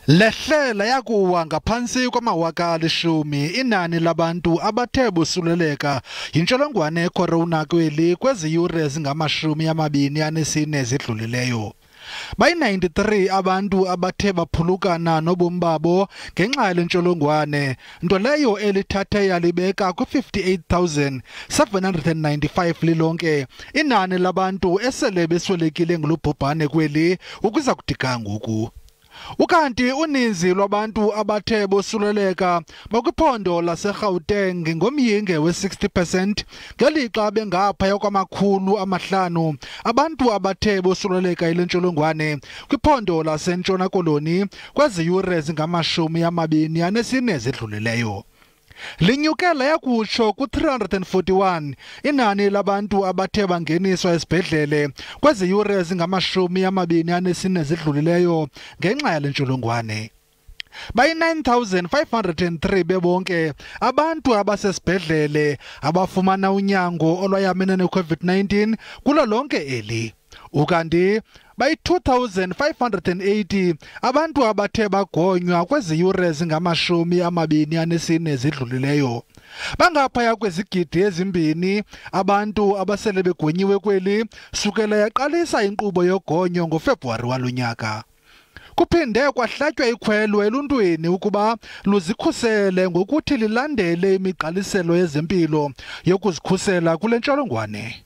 Lehlela yakuwa ngaphansi kwama-10,000 inani labantu abathe bosuleleka yintsholongwane ye-corona kwezi yure ezingama-24 zidlulileyo. Bayi-93 abantu abathe baphulukana nobomi babo ngenxa yale ntsholongwane, nto leyo elithathe yalibeka kwi-58,795 lilonke inani labantu esele beswelekile ngolu bhubhane kweli ukuza kuthi ga ngoku. Ukanti uninzi lwabantu abathe bosuleleka bakwiphondo laseGauteng ngomyinge we-60%, ngelixa bengaphaya kwama-500 abantu abathe bosuleleka yile ntsholongwane kwiphondo laseNtshona Koloni kwezi yure zingama-24 zidlulileyo. Linyuke laya kutsho ku-341 inani labantu abathe bangeniswa esibhedlele kwezi yure zingama-24 zidlulileyo ngenxa yale ntsholongwane. Bayi-9,503 bebonke abantu abasesibhedlele abafumana unyango olwayamene ne-COVID-19 kulo lonke eli. Ukanti bayi-2,580 abantu abathe bagonywa kwezi yure zingama-24 zidlulileyo. Bangaphaya kwezigidi ezimbini abantu abasele begonyiwe kweli sukela yaqalisa inkqubo yogonyo ngoFebruwari walo nyaka. Kuphinde kwahlatywa ikhwelo eluntwini ukuba luzikhusele ngokuthi lilandele imigqaliselo yezempilo yokuzikhusela kule ntsholongwane.